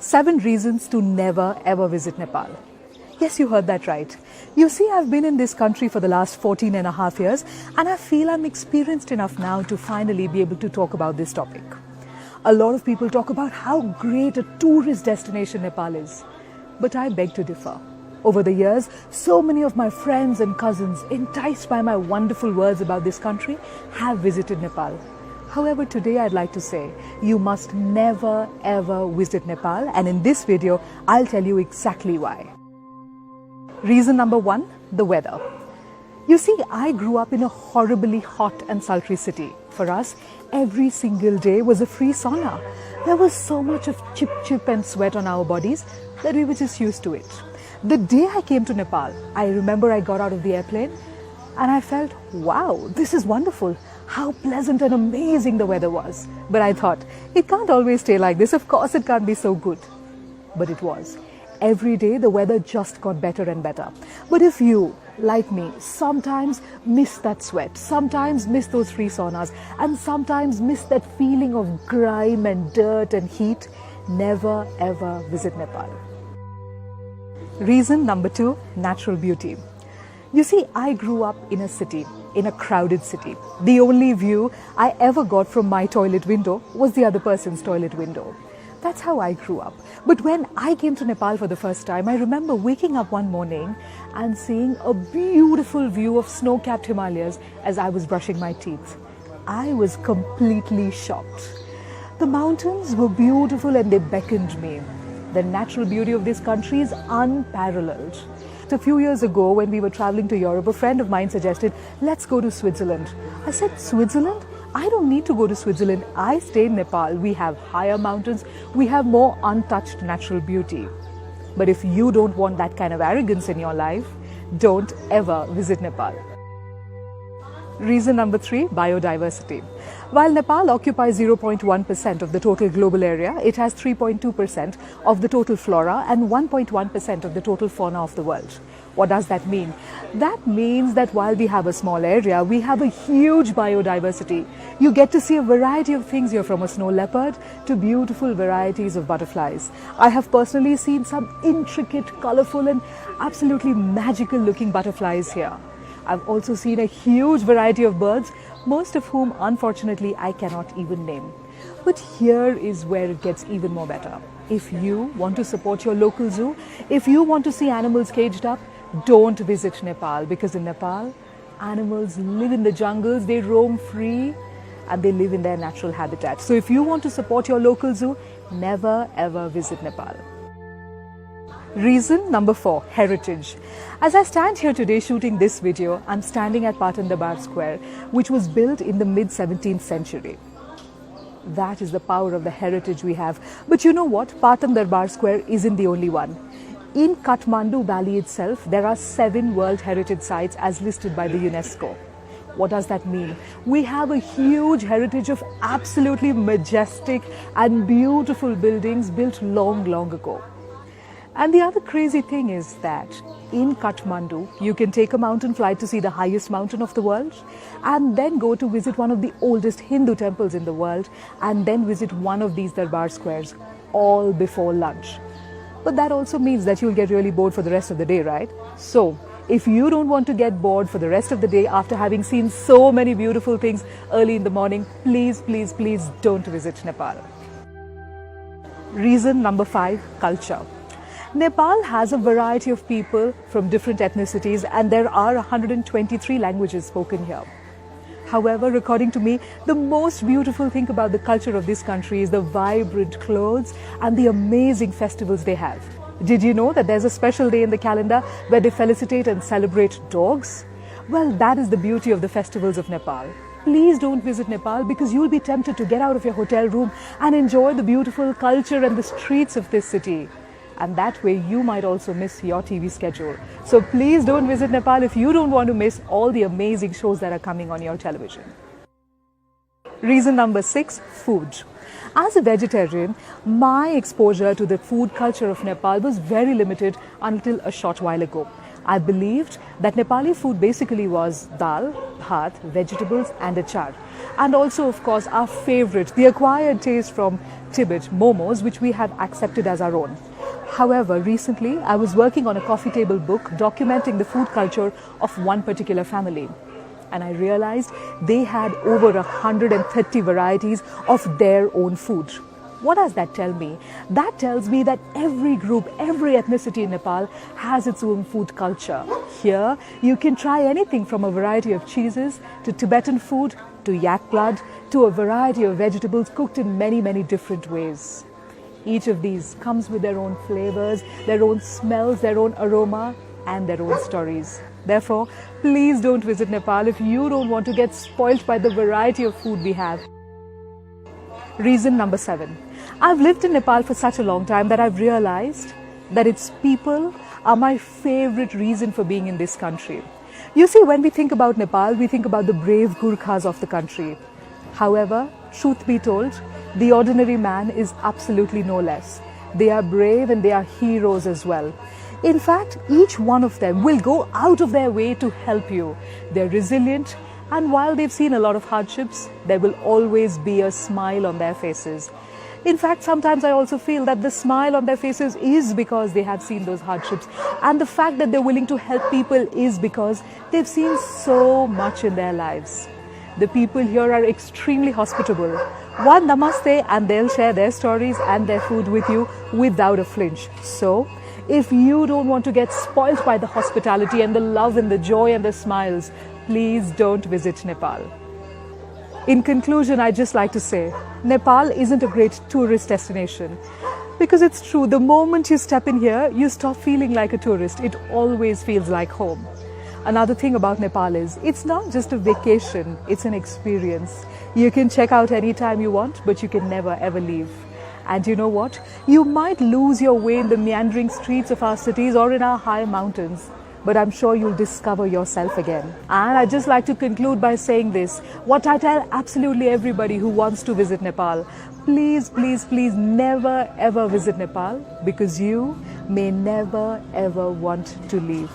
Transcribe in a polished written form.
7 reasons to never ever visit Nepal. Yes, you heard that right. You see, I've been in this country for the last 14 and a half years, and I feel I'm experienced enough now to finally be able to talk about this topic. A lot of people talk about how great a tourist destination Nepal is, but I beg to differ. Over the years, so many of my friends and cousins, enticed by my wonderful words about this country, have visited Nepal. However, today I'd like to say, you must never ever visit Nepal, and in this video, I'll tell you exactly why. Reason number 1, the weather. You see, I grew up in a horribly hot and sultry city. For us, every single day was a free sauna. There was so much of chip and sweat on our bodies that we were just used to it. The day I came to Nepal, I remember I got out of the airplane and I felt, wow, this is wonderful. How pleasant and amazing the weather was. But I thought, it can't always stay like this. Of course, it can't be so good. But it was. Every day, the weather just got better and better. But if you, like me, sometimes miss that sweat, sometimes miss those free saunas, and sometimes miss that feeling of grime and dirt and heat, never ever visit Nepal. Reason number 2, natural beauty. You see, I grew up in a city, in a crowded city. The only view I ever got from my toilet window was the other person's toilet window. That's how I grew up. But when I came to Nepal for the first time, I remember waking up one morning and seeing a beautiful view of snow-capped Himalayas as I was brushing my teeth. I was completely shocked. The mountains were beautiful and they beckoned me. The natural beauty of this country is unparalleled. A few years ago, when we were traveling to Europe, a friend of mine suggested, let's go to Switzerland. I said, Switzerland? I don't need to go to Switzerland. I stay in Nepal. We have higher mountains. We have more untouched natural beauty. But if you don't want that kind of arrogance in your life, don't ever visit Nepal. Reason number 3, biodiversity. While Nepal occupies 0.1% of the total global area, it has 3.2% of the total flora and 1.1% of the total fauna of the world. What does that mean? That means that while we have a small area, we have a huge biodiversity. You get to see a variety of things here, from a snow leopard to beautiful varieties of butterflies. I have personally seen some intricate, colorful and absolutely magical looking butterflies here. I've also seen a huge variety of birds, most of whom, unfortunately, I cannot even name. But here is where it gets even more better. If you want to support your local zoo, if you want to see animals caged up, don't visit Nepal, because in Nepal, animals live in the jungles, they roam free, and they live in their natural habitat. So if you want to support your local zoo, never ever visit Nepal. Reason number 4, heritage. As I stand here today shooting this video, I'm standing at Patan Darbar Square, which was built in the mid-17th century. That is the power of the heritage we have. But you know what? Patan Darbar Square isn't the only one. In Kathmandu Valley itself, there are 7 World Heritage Sites as listed by the UNESCO. What does that mean? We have a huge heritage of absolutely majestic and beautiful buildings built long, long ago. And the other crazy thing is that in Kathmandu, you can take a mountain flight to see the highest mountain of the world, and then go to visit one of the oldest Hindu temples in the world, and then visit one of these Darbar squares, all before lunch. But that also means that you'll get really bored for the rest of the day, right? So, if you don't want to get bored for the rest of the day after having seen so many beautiful things early in the morning, please, please, please don't visit Nepal. Reason number 5, culture. Nepal has a variety of people from different ethnicities, and there are 123 languages spoken here. However, according to me, the most beautiful thing about the culture of this country is the vibrant clothes and the amazing festivals they have. Did you know that there's a special day in the calendar where they felicitate and celebrate dogs? Well, that is the beauty of the festivals of Nepal. Please don't visit Nepal, because you'll be tempted to get out of your hotel room and enjoy the beautiful culture and the streets of this city. And that way you might also miss your TV schedule. So please don't visit Nepal if you don't want to miss all the amazing shows that are coming on your television. Reason number 6, food. As a vegetarian, my exposure to the food culture of Nepal was very limited until a short while ago. I believed that Nepali food basically was dal, bhat, vegetables and achar. And also, of course, our favorite, the acquired taste from Tibet, momos, which we have accepted as our own. However, recently I was working on a coffee table book documenting the food culture of one particular family. And I realized they had over 130 varieties of their own food. What does that tell me? That tells me that every group, every ethnicity in Nepal has its own food culture. Here, you can try anything from a variety of cheeses to Tibetan food to yak blood to a variety of vegetables cooked in many, many different ways. Each of these comes with their own flavors, their own smells, their own aroma, and their own stories. Therefore, please don't visit Nepal if you don't want to get spoilt by the variety of food we have. Reason number 7. I've lived in Nepal for such a long time that I've realized that its people are my favorite reason for being in this country. You see, when we think about Nepal, we think about the brave Gurkhas of the country. However, truth be told, the ordinary man is absolutely no less. They are brave and they are heroes as well. In fact, each one of them will go out of their way to help you. They're resilient, and while they've seen a lot of hardships, there will always be a smile on their faces. In fact, sometimes I also feel that the smile on their faces is because they have seen those hardships. And the fact that they're willing to help people is because they've seen so much in their lives. The people here are extremely hospitable. One namaste and they'll share their stories and their food with you without a flinch. So, if you don't want to get spoilt by the hospitality and the love and the joy and the smiles, please don't visit Nepal. In conclusion, I'd just like to say, Nepal isn't a great tourist destination. Because it's true, the moment you step in here, you stop feeling like a tourist. It always feels like home. Another thing about Nepal is, it's not just a vacation, it's an experience. You can check out anytime you want, but you can never ever leave. And you know what? You might lose your way in the meandering streets of our cities or in our high mountains, but I'm sure you'll discover yourself again. And I'd just like to conclude by saying this, what I tell absolutely everybody who wants to visit Nepal: please, please, please never ever visit Nepal, because you may never ever want to leave.